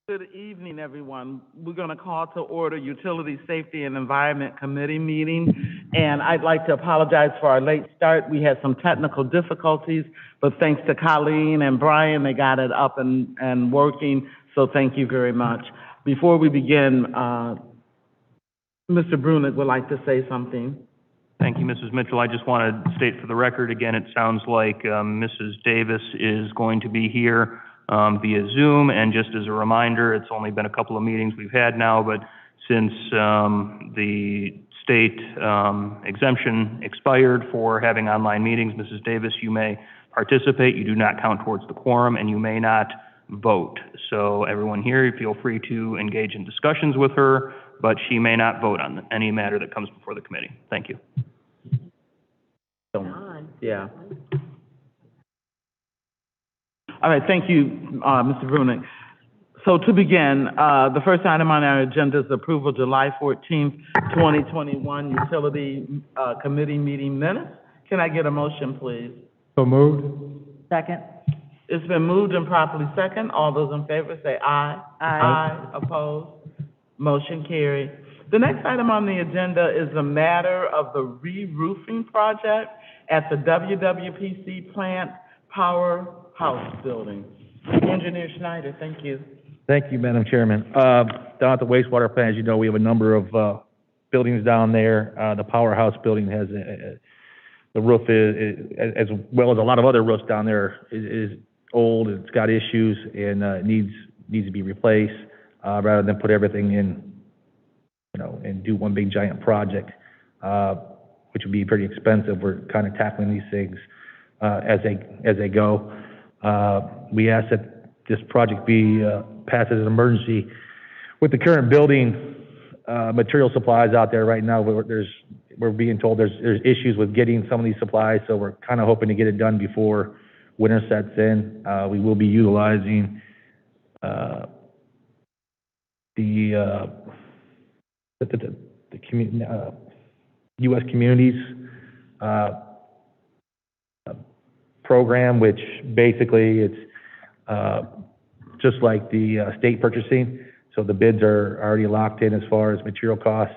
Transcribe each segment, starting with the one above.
Good evening, everyone. We're going to call to order Utility Safety and Environment Committee meeting, and I'd like to apologize for our late start. We had some technical difficulties, but thanks to Colleen and Brian, they got it up and working, so thank you very much. Before we begin, Mr. Brunick would like to say something. Thank you, Mrs. Mitchell. I just want to state for the record, again, it sounds like Mrs. Davis is going to be here via Zoom, and just as a reminder, it's only been a couple of meetings we've had now, but since the state exemption expired for having online meetings, Mrs. Davis, you may participate. You do not count towards the quorum, and you may not vote. So everyone here, feel free to engage in discussions with her, but she may not vote on any matter that comes before the committee. Thank you. Yeah. All right, thank you, Mr. Brunick. So to begin, the first item on our agenda is approval July 14th, 2021 Utility Committee meeting minutes. Can I get a motion, please? So moved. Second. It's been moved and properly second. All those in favor say aye. Aye. Aye. Opposed? Motion carried. The next item on the agenda is the matter of the re-roofing project at the WWPC plant powerhouse building. Engineer Schneider, thank you. Thank you, Madam Chairman. Down at the wastewater plant, as you know, we have a number of buildings down there. The powerhouse building has the roof is, as well as a lot of other roofs down there, is old. It's got issues and needs to be replaced rather than put everything in, and do one big giant project, which would be pretty expensive. We're kind of tackling these things as they go. We ask that this project be passed as an emergency. With the current building material supplies out there right now, we're being told there's issues with getting some of these supplies, so we're kind of hoping to get it done before winter sets in. We will be utilizing the U.S. Communities program, which basically it's just like the state purchasing. So the bids are already locked in as far as material costs.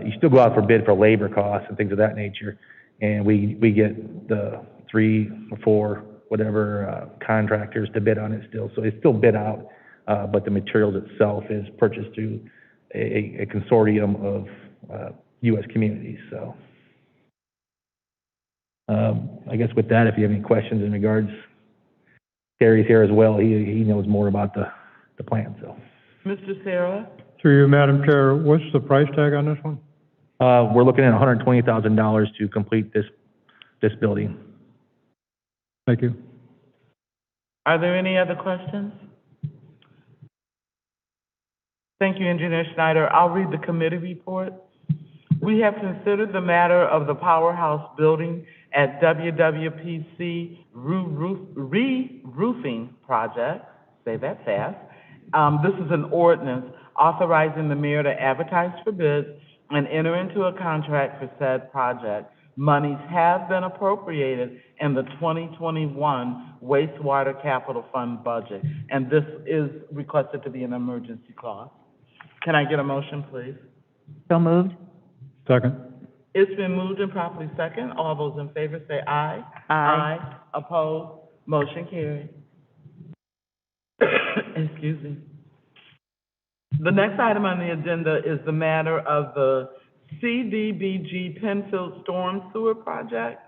You still go out for bid for labor costs and things of that nature, and we get the 3 or 4 whatever contractors to bid on it still. So it's still bid out, but the materials itself is purchased through a consortium of U.S. communities. So I guess with that, if you have any questions in regards, Terry's here as well. He knows more about the plan. So, Mr. Sarah? Through you, Madam Chair, what's the price tag on this one? We're looking at $120,000 to complete this building. Thank you. Are there any other questions? Thank you, Engineer Schneider. I'll read the committee report. We have considered the matter of the powerhouse building at WWPC re-roofing project. Say that fast. This is an ordinance authorizing the mayor to advertise for bids and enter into a contract for said project. Monies have been appropriated in the 2021 wastewater capital fund budget, and this is requested to be an emergency clause. Can I get a motion, please? So moved. Second. It's been moved and properly second. All those in favor say aye. Aye. Aye. Opposed? Motion carried. Excuse me. The next item on the agenda is the matter of the Cdbg Penfield Storm Sewer Project.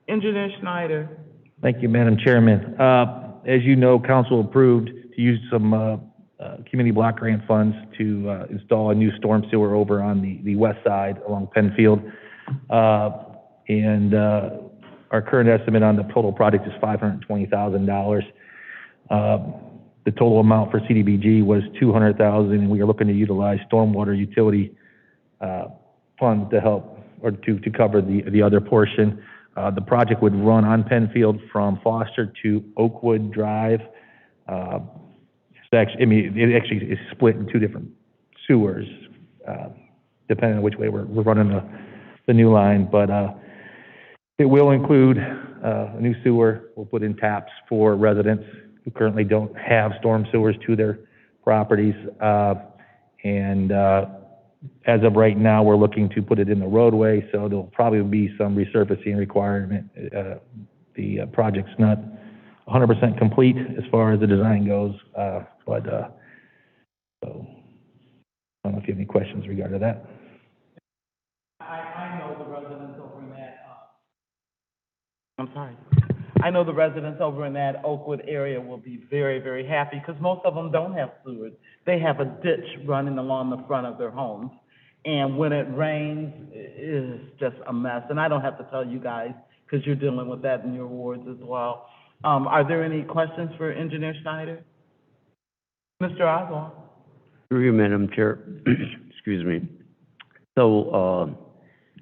Engineer Schneider. Thank you, Madam Chairman. As you know, Council approved to use some community block grant funds to install a new storm sewer over on the west side along Penfield. And our current estimate on the total project is $520,000. The total amount for CDBG was $200,000, and we are looking to utilize stormwater utility funds to help or to cover the other portion. The project would run on Penfield from Foster to Oakwood Drive. It actually is split in 2 different sewers, depending on which way we're running the new line. But it will include a new sewer. We'll put in taps for residents who currently don't have storm sewers to their properties. As of right now, we're looking to put it in the roadway, so there'll probably be some resurfacing requirement. The project's not 100% complete as far as the design goes, so I don't know if you have any questions regarding that. I know the residents over in that, I'm sorry. I know the residents over in that Oakwood area will be very, very happy because most of them don't have sewers. They have a ditch running along the front of their homes. And when it rains, it's just a mess. And I don't have to tell you guys because you're dealing with that in your wards as well. Are there any questions for Engineer Schneider? Mr. Oswald? Through you, Madam Chair. Excuse me. So,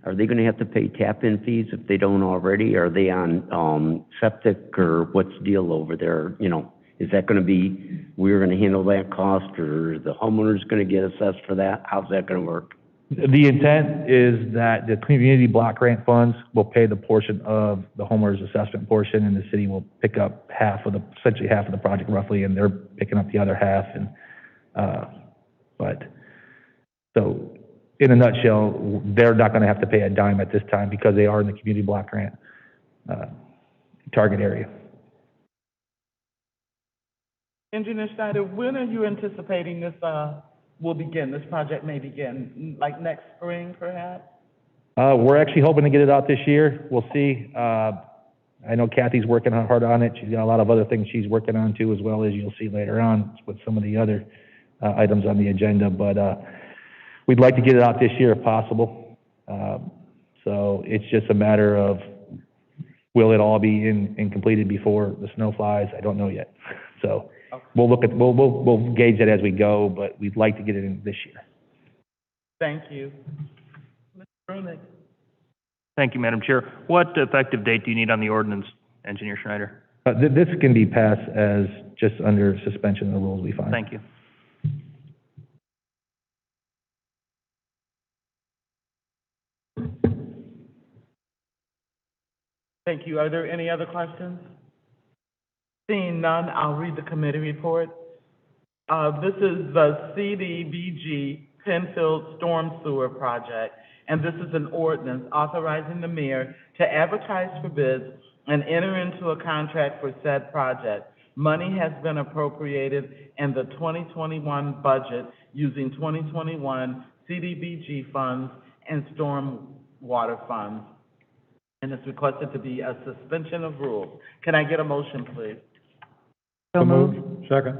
are they gonna have to pay tap-in fees if they don't already? Are they on, septic, or what's the deal over there? You know, is that gonna be, we're gonna handle that cost, or the homeowner's gonna get assessed for that? How's that gonna work? The intent is that the community block grant funds will pay the portion of the homeowner's assessment portion, and the city will pick up essentially half of the project roughly, and they're picking up the other half. And, so in a nutshell, they're not gonna have to pay a dime at this time because they are in the community block grant, target area. Engineer Schneider, when are you anticipating this, this project may begin, like next spring perhaps? We're actually hoping to get it out this year. We'll see. I know Kathy's working hard on it. She's got a lot of other things she's working on too, as well as you'll see later on with some of the other items on the agenda. But we'd like to get it out this year if possible. So it's just a matter of will it all be in and completed before the snow flies? I don't know yet. So Okay. we'll gauge that as we go, but we'd like to get it in this year. Thank you. Mr. Brunig? Thank you, Madam Chair. What effective date do you need on the ordinance, Engineer Schneider? This can be passed as just under suspension of the rules, we find. Thank you. Thank you. Are there any other questions? Seeing none, I'll read the committee report. This is the Cdbg Penfield Storm Sewer Project, and this is an ordinance authorizing the mayor to advertise for bids and enter into a contract for said project. Money has been appropriated in the 2021 budget using 2021 Cdbg funds and storm water funds. And it's requested to be a suspension of rules. Can I get a motion, please? So moved. Second.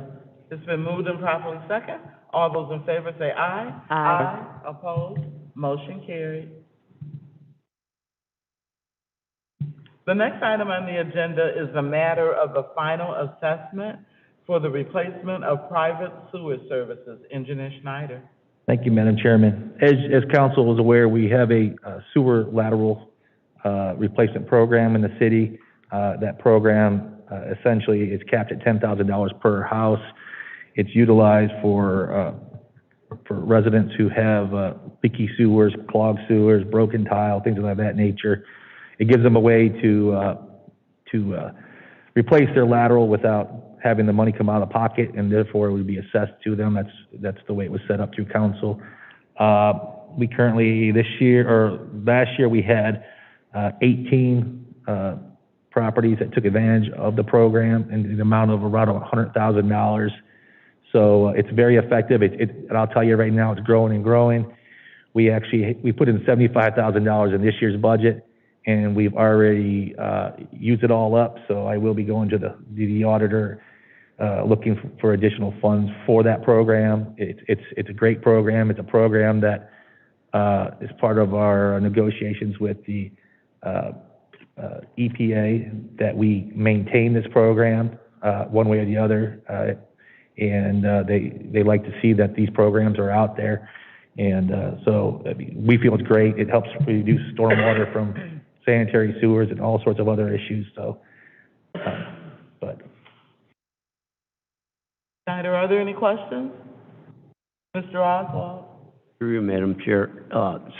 It's been moved and properly second. All those in favor say aye. Aye. Opposed? Motion carried. The next item on the agenda is the matter of the final assessment for the replacement of private sewer services. Engineer Schneider. Thank you, Madam Chairman. As council is aware, we have a sewer lateral replacement program in the city. That program essentially is capped at $10,000 per house. It's utilized for residents who have leaky sewers, clogged sewers, broken tile, things of that nature. It gives them a way to replace their lateral without having the money come out of pocket, and therefore it would be assessed to them. That's the way it was set up through council. We currently last year we had 18 properties that took advantage of the program in the amount of around $100,000. So it's very effective. And I'll tell you right now, it's growing and growing. We put in $75,000 in this year's budget, and we've already used it all up. So I will be going to the auditor looking for additional funds for that program. It's a great program. It's a program that is part of our negotiations with the EPA, that we maintain this program one way or the other, and they like to see that these programs are out there, and so I mean, we feel it's great. It helps reduce stormwater from sanitary sewers and all sorts of other issues. So, but Schneider, are there any questions? Mr. Oswald? Through you, Madam Chair.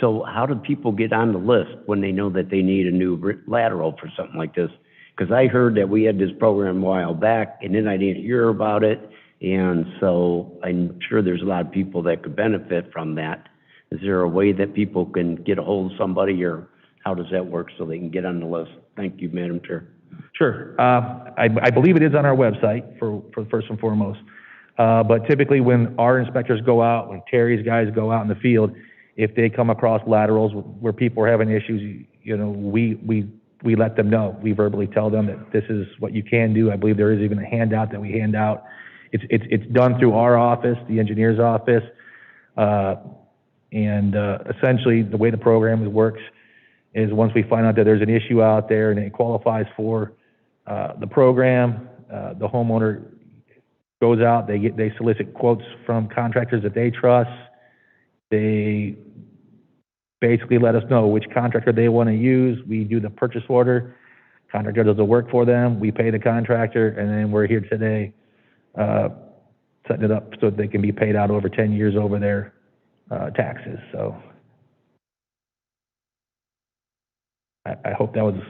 So how do people get on the list when they know that they need a new lateral for something like this? Because I heard that we had this program a while back, and then I didn't hear about it, And so I'm sure there's a lot of people that could benefit from that. Is there a way that people can get a hold of somebody, or how does that work so they can get on the list? Thank you, Madam Chair. Sure. I believe it is on our website for first and foremost. But typically when our inspectors go out, when Terry's guys go out in the field, if they come across laterals where people are having issues, you know, we let them know. We verbally tell them that this is what you can do. I believe there is even a handout that we hand out. It's done through our office, the engineer's office. Essentially the way the program works is once we find out that there's an issue out there and it qualifies for the program, the homeowner goes out, they solicit quotes from contractors that they trust. They basically let us know which contractor they want to use. We do the purchase order. Contractor does the work for them. We pay the contractor, and then we're here today setting it up so they can be paid out over 10 years over their taxes. So I hope that was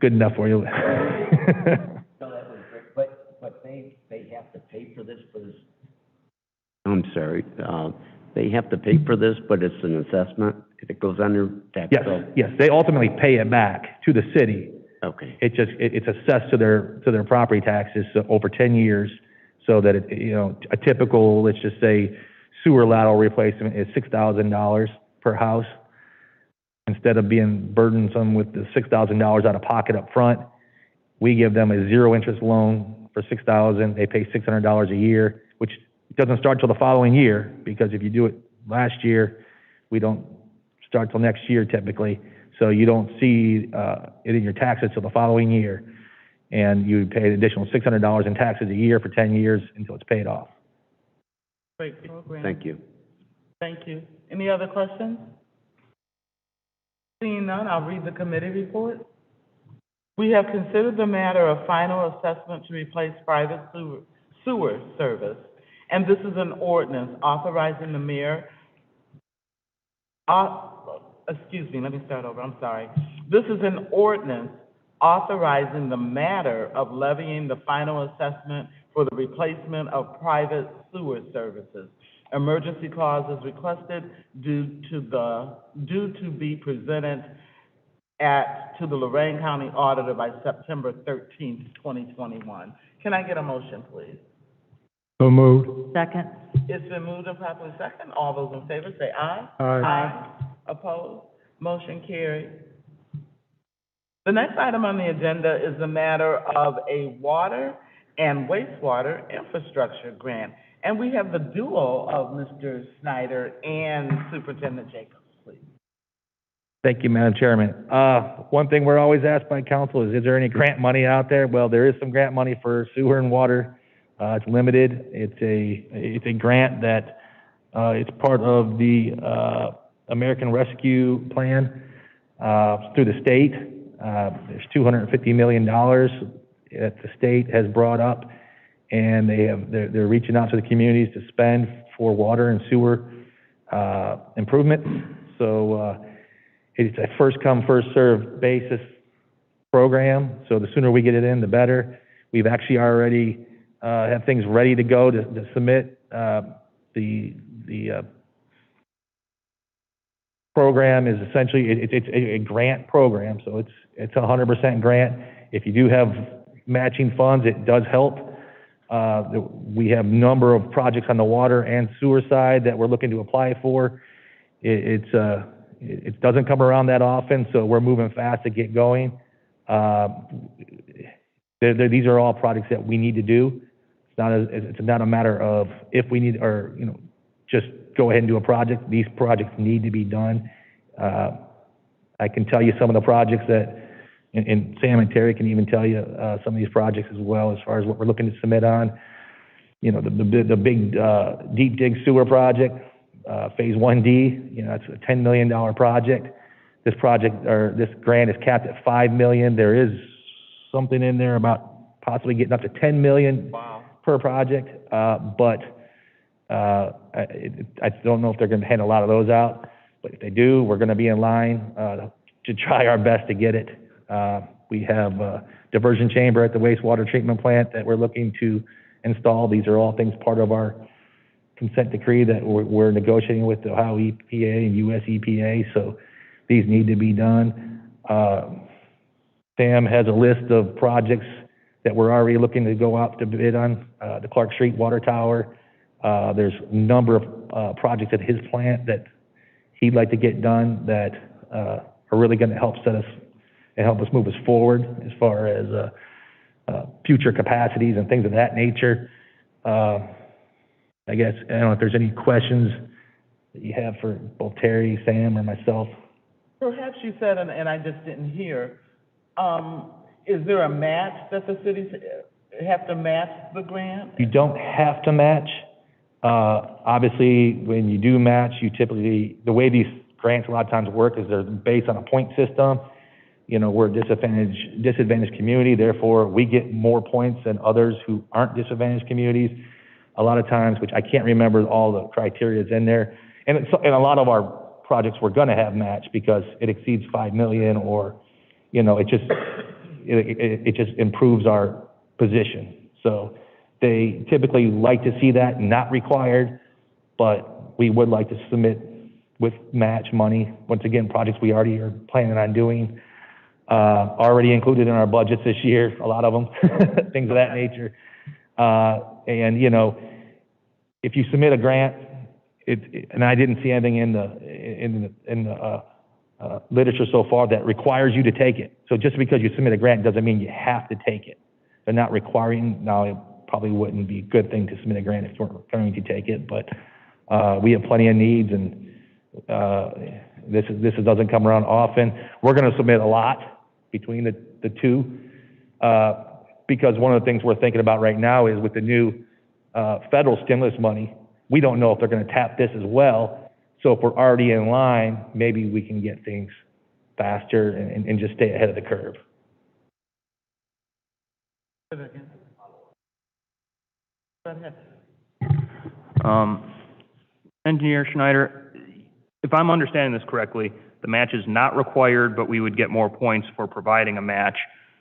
good enough for you. No, that was great, but they have to pay for this, I'm sorry, they have to pay for this, but it's an assessment, if it goes on their tax Yes, bill? yes, they ultimately pay it back to the city. Okay, It's assessed to their property taxes over 10 years, so that it, you know, a typical, let's just say, sewer lateral replacement is $6,000 per house. Instead of being burdensome with the $6,000 out of pocket up front, we give them a zero interest loan for $6,000. They pay $600 a year, which doesn't start till the following year, because if you do it last year, we don't start till next year typically. So you don't see it in your taxes till the following year, and you pay an additional $600 in taxes a year for 10 years until it's paid off. Great program. thank you. Thank you. Any other questions? Seeing none, I'll read the committee report. We have considered the matter of final assessment to replace private sewer service, and this is an ordinance authorizing the mayor, let me start over, I'm sorry. This is an ordinance authorizing the matter of levying the final assessment for the replacement of private sewer services. Emergency clause is requested due to be presented to the Lorraine County Auditor by September 13th, 2021. Can I get a motion, please? So moved. Second. It's been moved and properly second. All those in favor say aye. Aye. Opposed? Motion carried. The next item on the agenda is the matter of a water and wastewater infrastructure grant. And we have the duo of Mr. Schneider and Superintendent Jacobs, please. Thank you, Madam Chairman. One thing we're always asked by council is there any grant money out there? Well, there is some grant money for sewer and water. It's limited. It's a grant that it's part of the American Rescue Plan through the state. There's $250 million that the state has brought up, and they're reaching out to the communities to spend for water and sewer improvement. So it's a first come, first served basis program. So the sooner we get it in, the better. We've actually already have things ready to go to submit. The program is essentially it's a grant program, so it's 100% grant. If you do have matching funds, it does help. We have a number of projects on the water and sewer side that we're looking to apply for. It doesn't come around that often, so we're moving fast to get going. These are all projects that we need to do. It's not a matter of if we need, or, you know, just go ahead and do a project. These projects need to be done. I can tell you some of the projects that, and Sam and Terry can even tell you some of these projects as well, as far as what we're looking to submit on. You know, the big deep dig sewer project, phase 1D, you know, it's a $10 million project. This project, or this grant, is capped at $5 million. There is something in there about possibly getting up to $10 million per project, but I don't know if they're going to hand a lot of those out. But if they do, we're going to be in line to try our best to get it. We have a diversion chamber at the wastewater treatment plant that we're looking to installed. These are all things part of our consent decree that we're negotiating with the Ohio EPA and US EPA, so these need to be done. Sam has a list of projects that we're already looking to go out to bid on, the Clark Street Water Tower. There's a number of projects at his plant that he'd like to get done that are really going to help set us and help us move us forward as far as future capacities and things of that nature. I guess, I don't know if there's any questions that you have for both Terry, Sam, or myself. Perhaps you said, and I just didn't hear, is there a match that the cities have to match the grant? You don't have to match. Obviously, when you do match, you typically, the way these grants a lot of times work is they're based on a point system. You know, we're a disadvantaged community, therefore we get more points than others who aren't disadvantaged communities. A lot of times, which I can't remember all the criteria's in there, and a lot of our projects we're gonna have match because it exceeds 5 million, or, you know, it just improves our position. So they typically like to see that not required, but we would like to submit with match money. Once again, projects we already are planning on doing, already included in our budgets this year, a lot of them, things of that nature. And, you know, if you submit a grant, and I didn't see anything in the literature so far that requires you to take it. So just because you submit a grant doesn't mean you have to take it. They're not requiring. Now, it probably wouldn't be a good thing to submit a grant if you're going to take it, but we have plenty of needs, and this doesn't come around often. We're going to submit a lot between the two, because one of the things we're thinking about right now is with the new federal stimulus money, we don't know if they're going to tap this as well. So if we're already in line, maybe we can get things faster and just stay ahead of the curve. Engineer Schneider, if I'm understanding this correctly, the match is not required, but we would get more points for providing a match.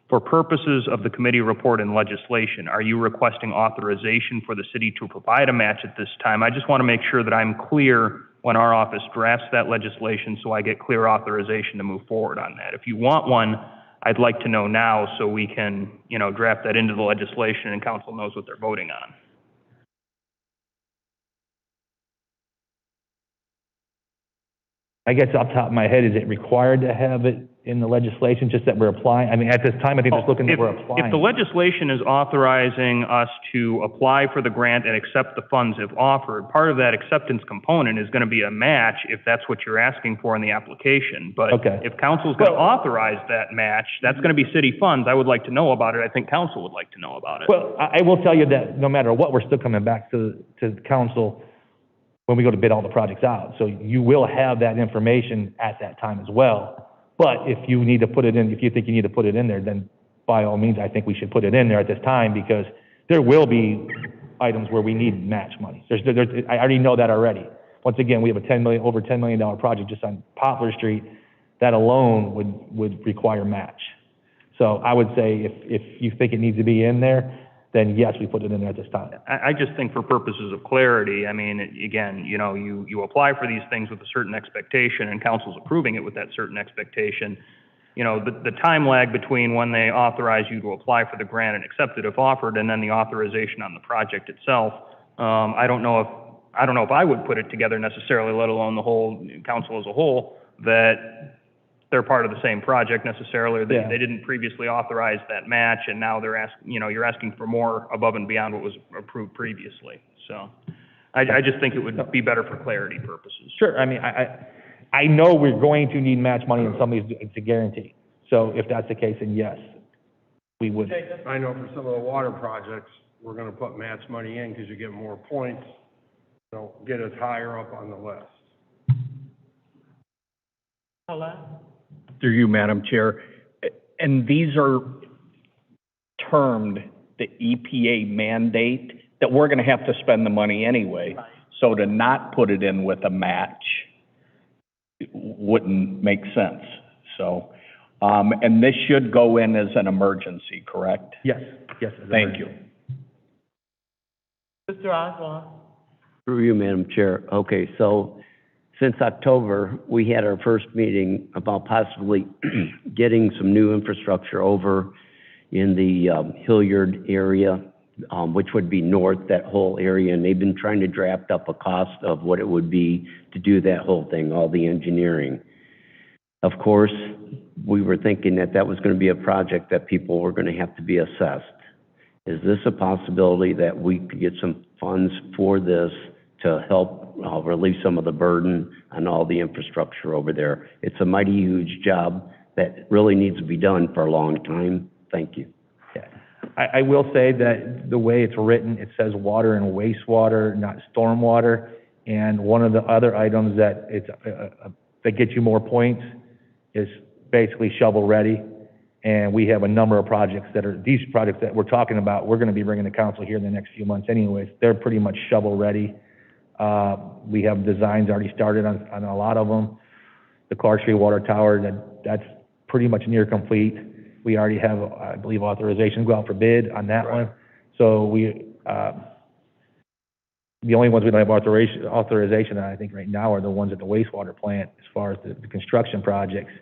For purposes of the committee report and legislation, are you requesting authorization for the city to provide a match at this time? I just want to make sure that I'm clear when our office drafts that legislation, so I get clear authorization to move forward on that. If you want one, I'd like to know now so we can, you know, draft that into the legislation and council knows what they're voting on. I guess off the top of my head, is it required to have it in the legislation, just that we're applying? I mean, at this time, I think just looking that we're applying. If the legislation is authorizing us to apply for the grant and accept the funds if offered, part of that acceptance component is going to be a match if that's what you're asking for in the application. But if council's going to authorize that match, that's going to be city funds. I would like to know about it. I think council would like to know about it. Well, I will tell you that no matter what, we're still coming back to council when we go to bid all the projects out. So you will have that information at that time as well. But if you need to put it in, if you think you need to put it in there, then by all means, I think we should put it in there at this time, because there will be items where we need match money. I already know that already. Once again, we have a over $10 million project just on Poplar Street. That alone would require match. So I would say if you think it needs to be in there, then yes, we put it in there at this time. I just think for purposes of clarity, I mean, again, you know, you apply for these things with a certain expectation, and council's approving it with that certain expectation. You know, the time lag between when they authorize you to apply for the grant and accept it if offered, and then the authorization on the project itself, I don't know if I would put it together necessarily, let alone the whole council as a whole, that they're part of the same project necessarily. They didn't previously authorize that match, and now they're asking, you know, you're asking for more above and beyond what was approved previously. So I just think it would be better for clarity purposes. Sure. I mean, I know we're going to need match money in some of these, it's a guarantee. So if that's the case, then yes, we would. I know for some of the water projects, we're gonna put match money in because you get more points, so get us higher up on the list. Hello? Through you, Madam Chair. And these are termed the EPA mandate that we're going to have to spend the money anyway. Right. So to not put it in with a match wouldn't make sense. So, and this should go in as an emergency, correct? Yes, yes. Thank you. Mr. Oswald? Through you, Madam Chair. Okay, so since October, we had our first meeting about possibly getting some new infrastructure over in the Hilliard area, which would be north, that whole area, and they've been trying to draft up a cost of what it would be to do that whole thing, all the engineering. Of course, we were thinking that that was going to be a project that people were going to have to be assessed. Is this a possibility that we could get some funds for this to help relieve some of the burden on all the infrastructure over there? It's a mighty huge job that really needs to be done for a long time. Thank you. Yeah. I will say that the way it's written, it says water and wastewater, not stormwater. And one of the other items that that gets you more points is basically shovel ready. And we have a number of projects these projects that we're talking about, we're going to be bringing to council here in the next few months anyways. They're pretty much shovel ready. We have designs already started on a lot of them. The Clark Street Water Tower, that's pretty much near complete. We already have, I believe, authorization to go out for bid on that one. So the only ones we don't have authorization on, I think, right now are the ones at the wastewater plant as far as the construction projects,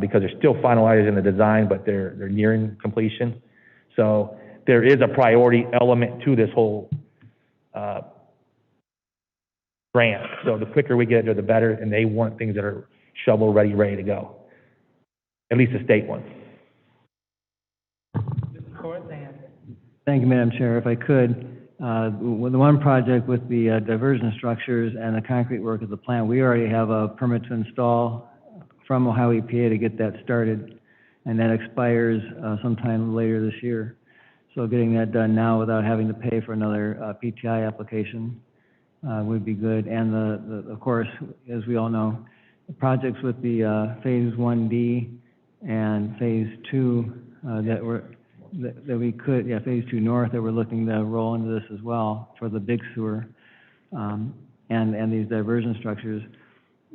because they're still finalizing the design, but they're nearing completion. So there is a priority element to this whole grant. So the quicker we get it there, the better, and they want things that are shovel ready, ready to go. At least the state ones. Thank you, Madam Chair. If I could, with the one project with the diversion structures and the concrete work of the plant, we already have a permit to install from Ohio EPA to get that started, and that expires sometime later this year. So getting that done now without having to pay for another PTI application would be good. And of course, as we all know, the projects with the Phase 1D and Phase 2 Phase 2 North that we're looking to roll into this as well for the big sewer and these diversion structures.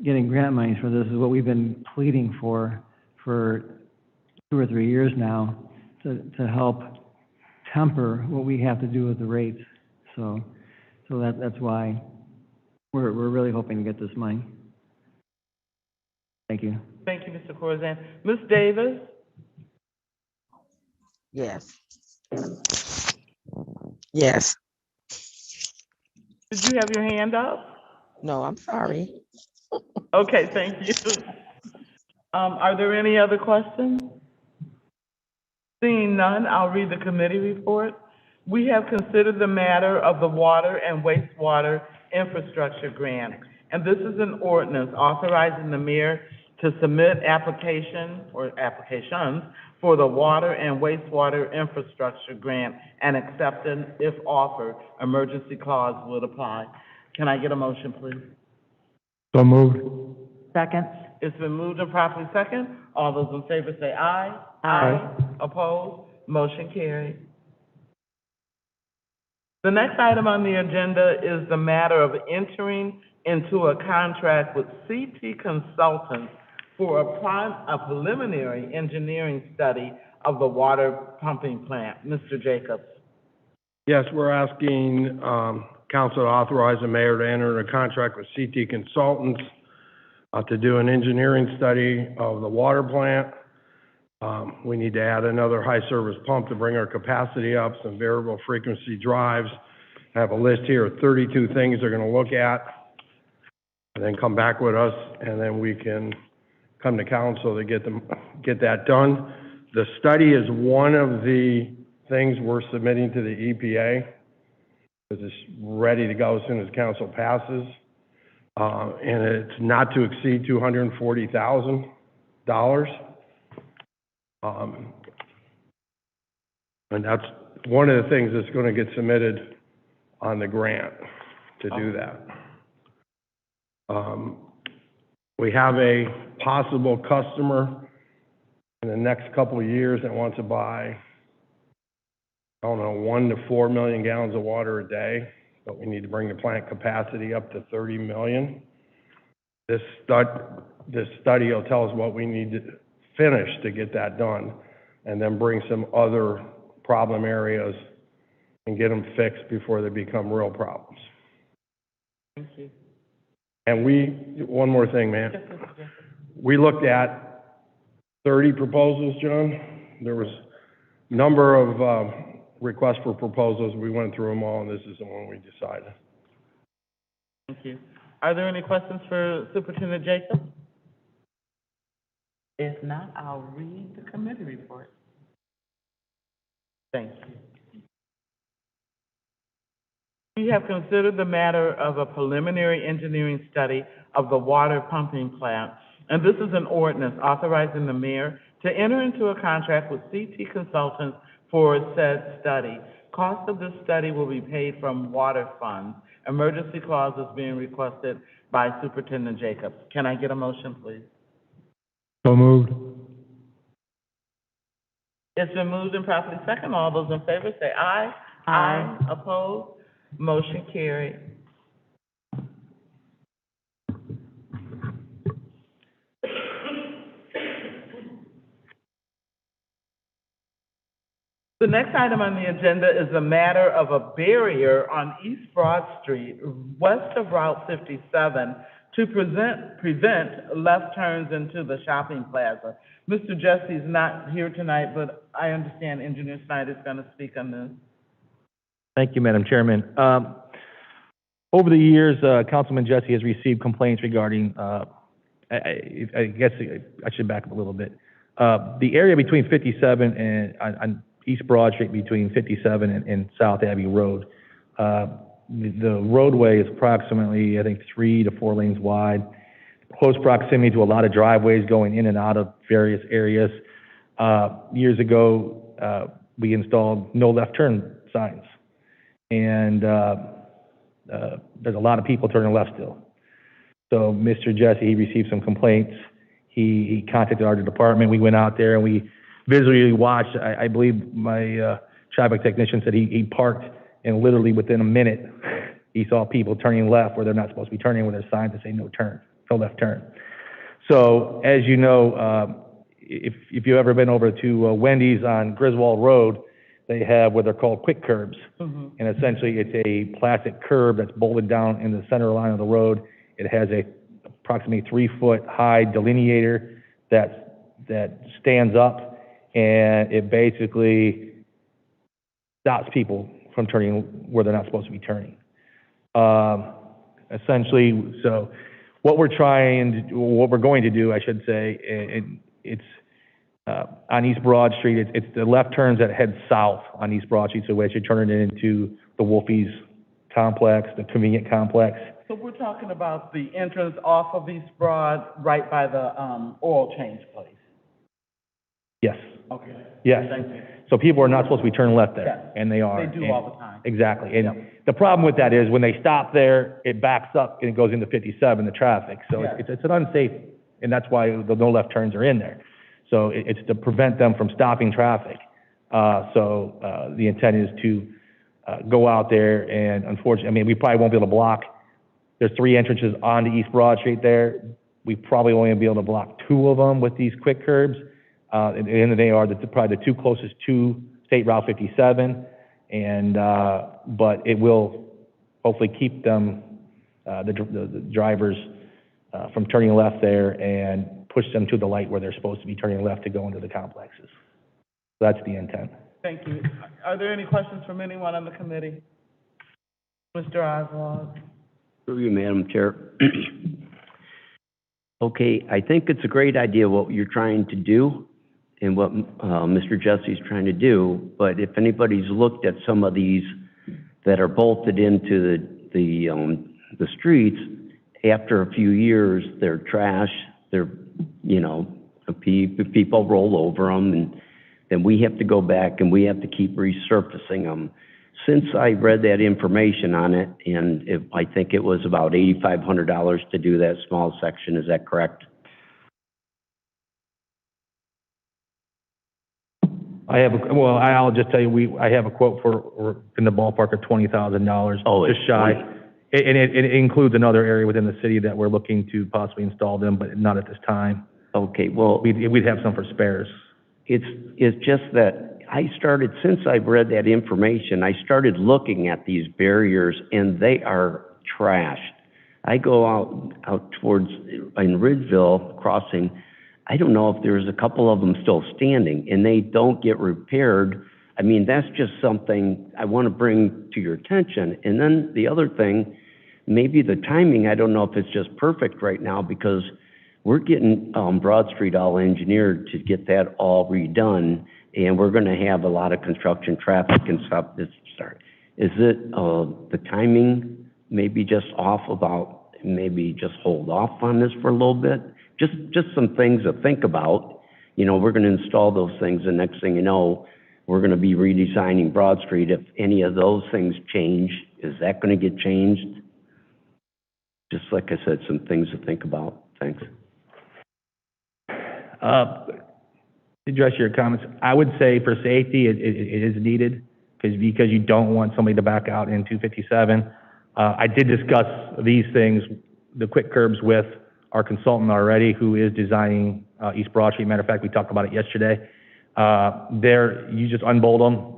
Getting grant monies for this is what we've been pleading for 2 or 3 years now to help temper what we have to do with the rates. So that's why we're really hoping to get this money. Thank you. Thank you, Mr. Corzine. Ms. Davis? Yes. Yes. Did you have your hand up? No, I'm sorry. Okay, thank you. Are there any other questions? Seeing none, I'll read the committee report. We have considered the matter of the water and wastewater infrastructure grant, and this is an ordinance authorizing the mayor to submit applications for the water and wastewater infrastructure grant and acceptance if offered. Emergency clause would apply. Can I get a motion, please? So moved. Second. It's been moved and properly second. All those in favor say aye. Aye. Opposed? Motion carried. The next item on the agenda is the matter of entering into a contract with CT Consultants for a preliminary engineering study of the water pumping plant. Mr. Jacobs. Yes, we're asking council to authorize the mayor to enter a contract with CT Consultants to do an engineering study of the water plant. We need to add another high-service pump to bring our capacity up, some variable frequency drives. I have a list here of 32 things they're going to look at, and then come back with us, and then we can come to council to get that done. The study is one of the things we're submitting to the EPA, because it's ready to go as soon as council passes. And it's not to exceed $240,000. And that's one of the things that's going to get submitted on the grant to do that. We have a possible customer in the next couple of years that wants to buy, I don't know, 1 to 4 million gallons of water a day, but we need to bring the plant capacity up to 30 million. This study will tell us what we need to finish to get that done, and then bring some other problem areas and get them fixed before they become real problems. Thank you. And one more thing, man. Yes, Mr. Jessup. We looked at 30 proposals, John. There was a number of requests for proposals. We went through them all, and this is the one we decided. Thank you. Are there any questions for Superintendent Jacobs? If not, I'll read the committee report. Thank you. We have considered the matter of a preliminary engineering study of the water pumping plant, and this is an ordinance authorizing the mayor to enter into a contract with CT Consultants for said study. Cost of this study will be paid from water funds. Emergency clause is being requested by Superintendent Jacobs. Can I get a motion, please? So moved. It's been moved and properly second. All those in favor say aye. Aye. Opposed? Motion carried. The next item on the agenda is the matter of a barrier on East Broad Street, west of Route 57, to prevent left turns into the shopping plaza. Mr. Jesse's not here tonight, but I understand Engineer Schneider is going to speak on this. Thank you, Madam Chairman. Over the years, Councilman Jesse has received complaints regarding, I guess I should back up a little bit. The area between 57 and, on East Broad Street, between 57 and South Abbey Road, the roadway is approximately, I think, 3 to 4 lanes wide, close proximity to a lot of driveways going in and out of various areas. Years ago, we installed no left turn signs, and there's a lot of people turning left still. So Mr. Jesse, he received some complaints. He contacted our department. We went out there and we visually watched. I believe my traffic technician said he parked, and literally within a minute, he saw people turning left where they're not supposed to be turning, with their signs that say no turn, no left turn. So as you know, if you've ever been over to Wendy's on Griswold Road, they have what they're called quick curbs. Mm-hmm. And essentially it's a plastic curb that's bolted down in the center line of the road. It has a approximately 3-foot high delineator that stands up, and it basically stops people from turning where they're not supposed to be turning. Essentially, so what we're going to do, I should say, it's on East Broad Street, it's the left turns that head south on East Broad Street, so as you turn it into the Wolfie's complex, the convenient complex. So we're talking about the entrance off of East Broad, right by the oil change place? Yes. Okay. Yes. Thank you. So people are not supposed to be turning left there, Yes. and they are. They do And- all the time. Exactly. And Yep. the problem with that is when they stop there, it backs up and it goes into 57, the traffic. So Yes. it's an unsafe, and that's why the no left turns are in there. So it's to prevent them from stopping traffic. The intent is to go out there, and unfortunately, I mean, we probably won't be able to block. There's 3 entrances onto East Broad Street there. We probably only be able to block 2 of them with these quick curbs. And they are probably the 2 closest to State Route 57. And, but it will hopefully keep them, the drivers, from turning left there and push them to the light where they're supposed to be turning left to go into the complexes. That's the intent. Thank you. Are there any questions from anyone on the committee? Mr. Oswald? Through you, Madam Chair. Okay, I think it's a great idea what you're trying to do and what Mr. Jesse's trying to do, but if anybody's looked at some of these that are bolted into the streets, after a few years, they're trash, they're, people roll over them, and then we have to go back and we have to keep resurfacing them. Since I read that information on it, and I think it was about $8,500 to do that small section, is that correct? I'll just tell you, I have a quote for in the ballpark of $20,000. Oh, just shy. And it includes another area within the city that we're looking to possibly install them, but not at this time. Okay, well, We'd have some for spares. it's just that since I've read that information, I started looking at these barriers, and they are trashed. I go out towards, in Ridgeville Crossing, I don't know if there's a couple of them still standing, and they don't get repaired. I mean, that's just something I want to bring to your attention. And then the other thing, maybe the timing, I don't know if it's just perfect right now, because we're getting Broad Street all engineered to get that all redone, and we're going to have a lot of construction traffic and stuff this start. Is it the timing maybe just off about, maybe just hold off on this for a little bit? Just some things to think about. You know, we're going to install those things, and next thing you know, we're going to be redesigning Broad Street. If any of those things change, is that going to get changed? Just like I said, some things to think about. Thanks. To address your comments, I would say for safety, it is needed, because you don't want somebody to back out in 257. I did discuss these things, the quick curbs, with our consultant already, who is designing East Broad Street. Matter of fact, we talked about it yesterday. You just unbolt them.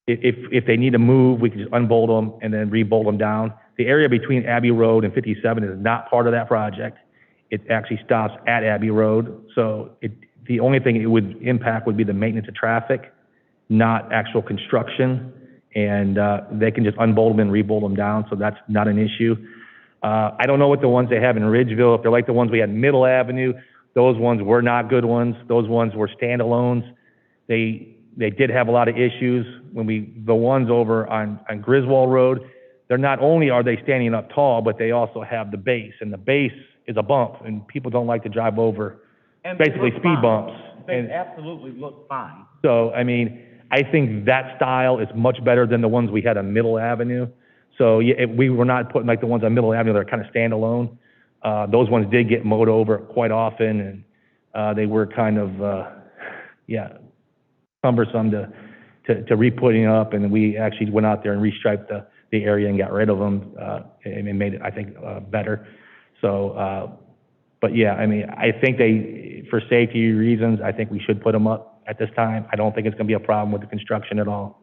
If they need to move, we can just unbolt them and then rebolt them down. The area between Abbey Road and 57 is not part of that project. It actually stops at Abbey Road. So the only thing it would impact would be the maintenance of traffic, not actual construction. And they can just unbolt them and rebolt them down, so that's not an issue. I don't know what the ones they have in Ridgeville, if they're like the ones we had in Middle Avenue. Those ones were not good ones. Those ones were standalones. They did have a lot of issues. The ones over on Griswold Road, they're not only are they standing up tall, but they also have the base, and the base is a bump, and people don't like to drive over And they basically look speed fine. bumps. They And absolutely look fine. so, I mean, I think that style is much better than the ones we had on Middle Avenue. So, yeah, we were not putting like the ones on Middle Avenue that are kind of standalone. Those ones did get mowed over quite often, and they were kind of, cumbersome to re-putting up, and we actually went out there and restriped the area and got rid of them, and made it, I think, better. So, but yeah, I mean, I think for safety reasons, I think we should put them up at this time. I don't think it's going to be a problem with the construction at all.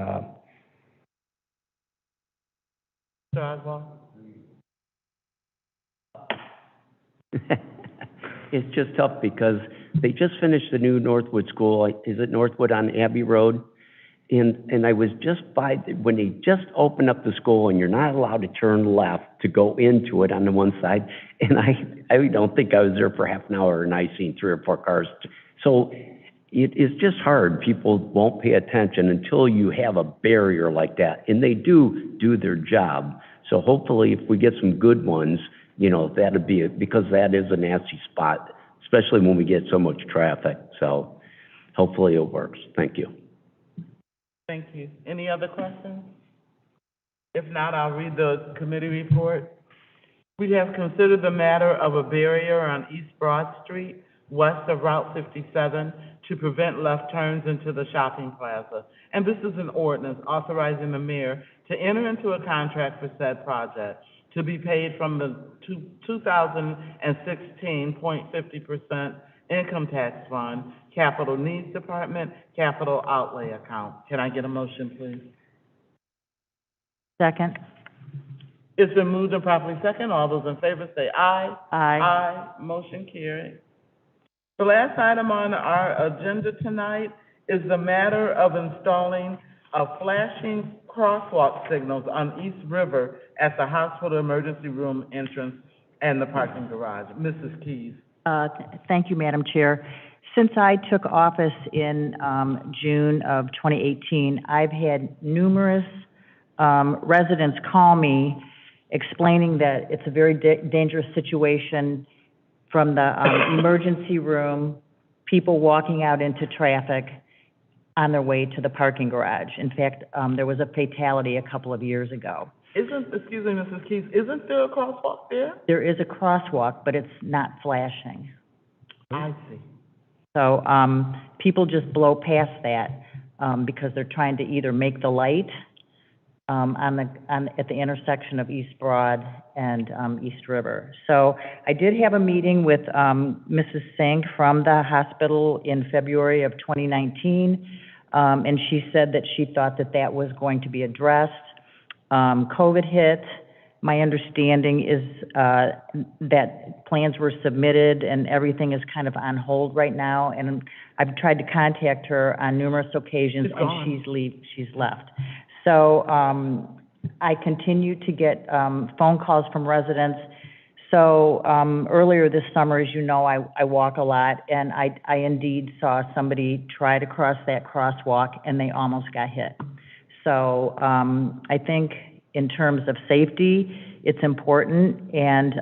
Mr. Oswald? It's just tough because they just finished the new Northwood School. Is it Northwood on Abbey Road? And I was just when they just opened up the school, and you're not allowed to turn left to go into it on the one side. And I don't think I was there for half an hour, and I seen 3 or 4 cars. So it is just hard. People won't pay attention until you have a barrier like that. And they do their job. So hopefully if we get some good ones, you know, that'd be it, because that is a nasty spot, especially when we get so much traffic. So hopefully it works. Thank you. Thank you. Any other questions? If not, I'll read the committee report. We have considered the matter of a barrier on East Broad Street, west of Route 57, to prevent left turns into the shopping plaza. And this is an ordinance authorizing the mayor to enter into a contract for said project to be paid from the 2016 0.50% income tax fund, capital needs department, capital outlay account. Can I get a motion, please? Second. It's been moved and properly second. All those in favor say aye. Aye. Aye. Motion carried. The last item on our agenda tonight is the matter of installing flashing crosswalk signals on East River at the hospital emergency room entrance and the parking garage. Mrs. Keys. Thank you, Madam Chair. Since I took office in June of 2018, I've had numerous residents call me explaining that it's a very dangerous situation from the emergency room, people walking out into traffic on their way to the parking garage. In fact, there was a fatality a couple of years ago. Excuse me, Mrs. Keys, isn't there a crosswalk there? There is a crosswalk, but it's not flashing. I see. So people just blow past that because they're trying to either make the light at the intersection of East Broad and, East River. So I did have a meeting with, Mrs. Sink from the hospital in February of 2019, and she said that she thought that that was going to be addressed. COVID hit. My understanding is, that plans were submitted and everything is kind of on hold right now, and I've tried to contact her on numerous occasions, and she's left. So, I continue to get, phone calls from residents. So, earlier this summer, as you know, I walk a lot, and I indeed saw somebody try to cross that crosswalk, and they almost got hit. So, I think in terms of safety, it's important, and,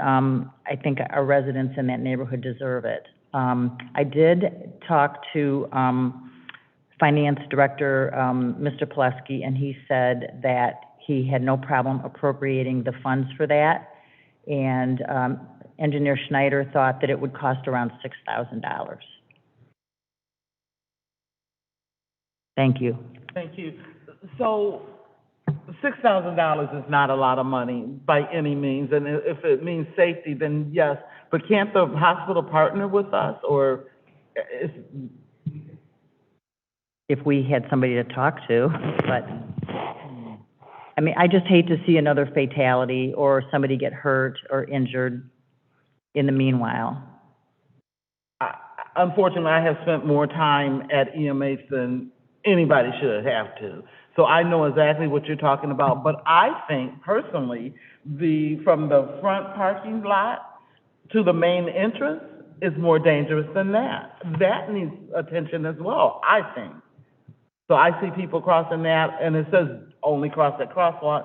I think our residents in that neighborhood deserve it. I did talk to, Finance Director, Mr. Pileski, and he said that he had no problem appropriating the funds for that. And, Engineer Schneider thought that it would cost around $6,000. Thank you. Thank you. So, $6,000 is not a lot of money by any means, and if it means safety, then yes. But can't the hospital partner with us, or is... If we had somebody to talk to, but, I mean, I just hate to see another fatality or somebody get hurt or injured in the meanwhile. Unfortunately, I have spent more time at EMH than anybody should have to. So I know exactly what you're talking about, but I think personally, from the front parking lot to the main entrance is more dangerous than that. That needs attention as well, I think. So I see people crossing that, and it says only cross at crosswalk.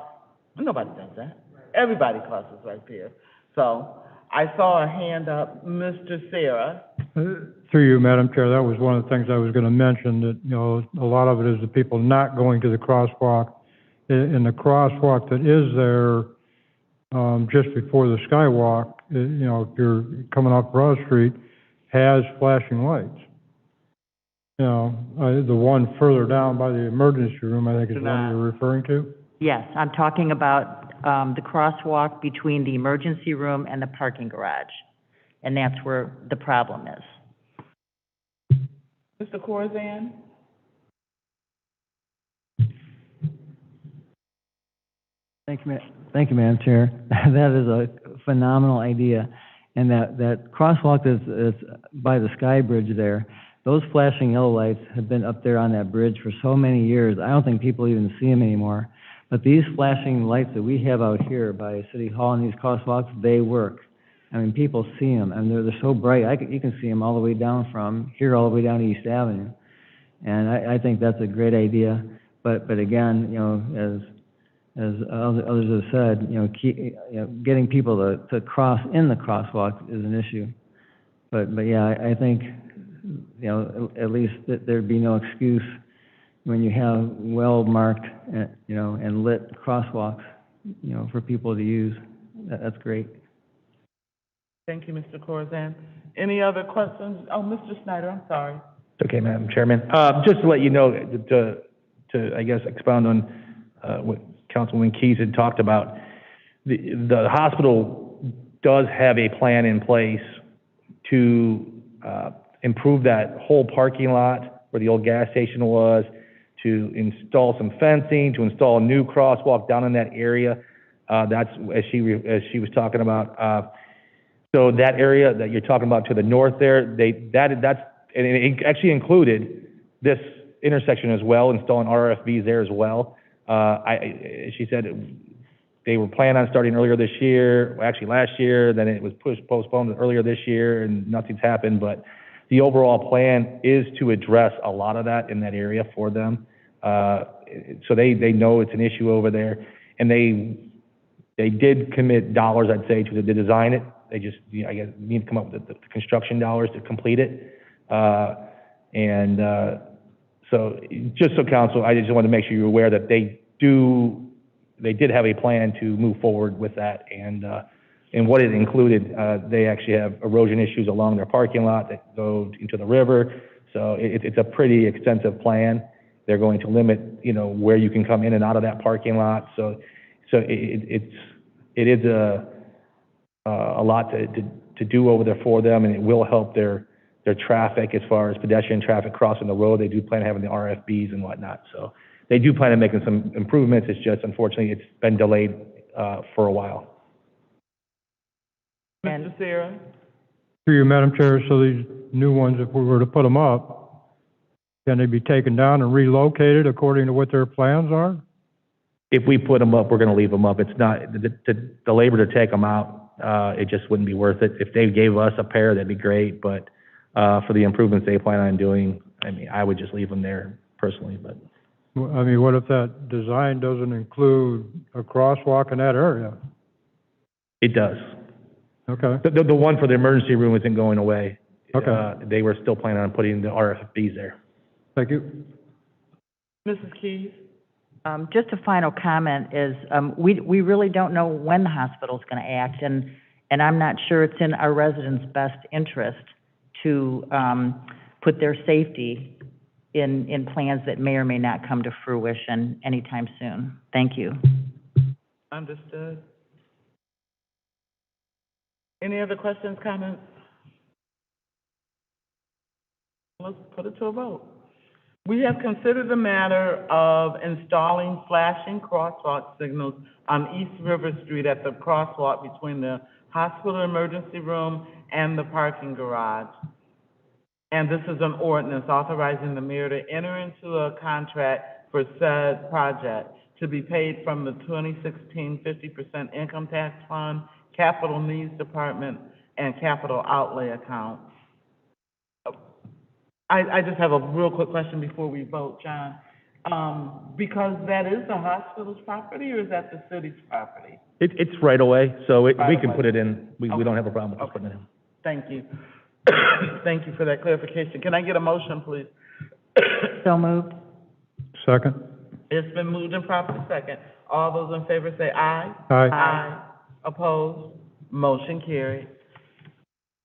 Nobody does that. Everybody crosses right there. So I saw a hand up, Mr. Sarah. Through you, Madam Chair, that was one of the things I was going to mention, that, you know, a lot of it is the people not going to the crosswalk. In the crosswalk that is there, just before the skywalk, you know, if you're coming off Broad Street, has flashing lights. You know, the one further down by the emergency room, I think is the one you're referring to. Yes, I'm talking about, the crosswalk between the emergency room and the parking garage. And that's where the problem is. Mr. Corzine? Thank you, Madam Chair. That is a phenomenal idea. And that crosswalk is by the Sky Bridge there, those flashing yellow lights have been up there on that bridge for so many years. I don't think people even see them anymore. But these flashing lights that we have out here by City Hall and these crosswalks, they work. I mean, people see them, and they're so bright. You can see them all the way down from here all the way down to East Avenue. And I think that's a great idea. But again, you know, as others have said, you know, getting people to cross in the crosswalk is an issue. But yeah, I think, you know, at least that there'd be no excuse when you have well-marked, you know, and lit crosswalks, you know, for people to use. That's great. Thank you, Mr. Corzine. Any other questions? Oh, Mr. Schneider, I'm sorry. Okay, Madam Chairman. Just to let you know, to I guess, expound on what Councilwoman Keyes had talked about, the hospital does have a plan in place to improve that whole parking lot where the old gas station was, to install some fencing, to install a new crosswalk down in that area. That's, as she was talking about. So that area that you're talking about to the north there, and it actually included this intersection as well, installing RFVs there as well. She said they were planning on starting earlier this year, well, actually last year, then it was postponed earlier this year, and nothing's happened. But the overall plan is to address a lot of that in that area for them. So they know it's an issue over there, and they did commit dollars, I'd say, to design it. They just, I guess, need to come up with the construction dollars to complete it. So just so council, I just want to make sure you're aware that they did have a plan to move forward with that, and what it included, they actually have erosion issues along their parking lot that go into the river. So it's a pretty extensive plan They're going to limit, you know, where you can come in and out of that parking lot. So it is a lot to do over there for them, and it will help their traffic as far as pedestrian traffic crossing the road. They do plan on having the RFBs and whatnot. So they do plan on making some improvements. It's just, unfortunately, it's been delayed for a while. Mr. Sierra? Through you, Madam Chair, so these new ones, if we were to put them up, can they be taken down and relocated according to what their plans are? If we put them up, we're going to leave them up. It's not, the labor to take them out, it just wouldn't be worth it. If they gave us a pair, that'd be great, but for the improvements they plan on doing, I mean, I would just leave them there personally, but. Well, I mean, what if that design doesn't include a crosswalk in that area? It does. Okay, The one for the emergency room isn't going away. Okay. They were still planning on putting the RFBs there. thank you. Mrs. Keys? Just a final comment is, we really don't know when the hospital's gonna act, and I'm not sure it's in our residents' best interest to, put their safety in plans that may or may not come to fruition anytime soon. Thank you. Understood. Any other questions, comments? Let's put it to a vote. We have considered the matter of installing flashing crosswalk signals on East River Street at the crosswalk between the hospital emergency room and the parking garage. And this is an ordinance authorizing the mayor to enter into a contract for said project to be paid from the 2016 50% income tax fund, capital needs department, and capital outlay account. I just have a real quick question before we vote, John. Because that is the hospital's property, or is that the city's property? It's right away, so we Right can away. put it in. We Okay. don't have a problem with us Okay. putting it in. Thank you. Thank you for that clarification. Can I get a motion, please? So moved. Second? It's been moved and properly second. All those in favor say aye. Aye. Aye. Opposed? Motion carried.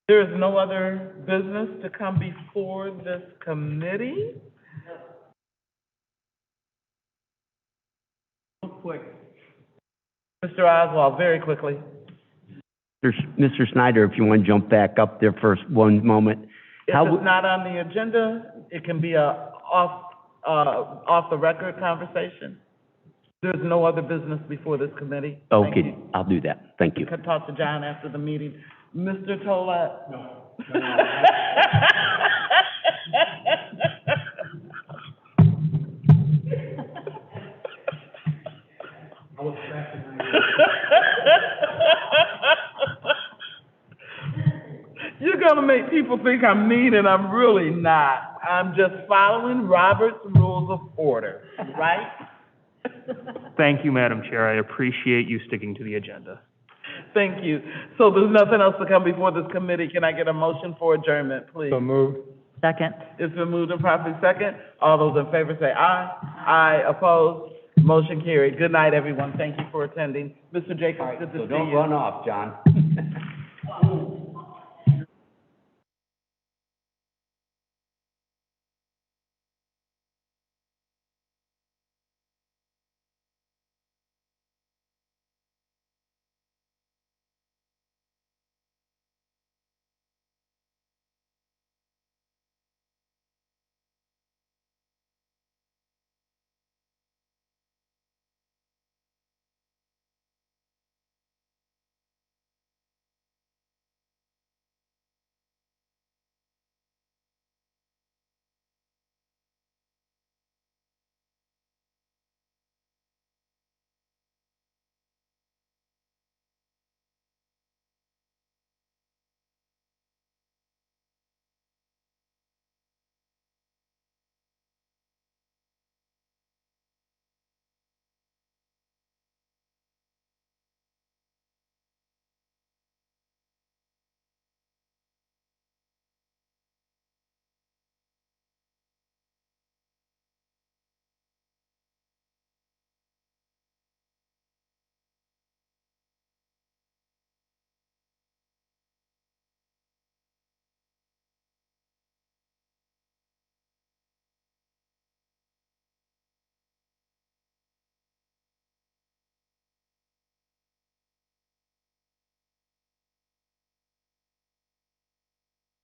There is no other business to come before this committee? Real quick. Mr. Oswald, very quickly. Mr. Schneider, if you want to jump back up there for one moment. If How it's w- not on the agenda, it can be a off the record conversation. There's no other business before this committee. Thank Okay, you. I'll do that. Thank you. You can talk to John after the meeting. Mr. Tolet? No. You're gonna make people think I'm mean, and I'm really not. I'm just following Robert's Rules of Order, right? Thank you, Madam Chair. I appreciate you sticking to the agenda. Thank you. So there's nothing else to come before this committee. Can I get a motion for adjournment, please? So moved. Second. It's been moved and properly second. All those in favor say aye. Aye. Opposed? Motion carried. Good night, everyone. Thank you for attending. Mr. Jacobs, good to see you. Don't run off, John.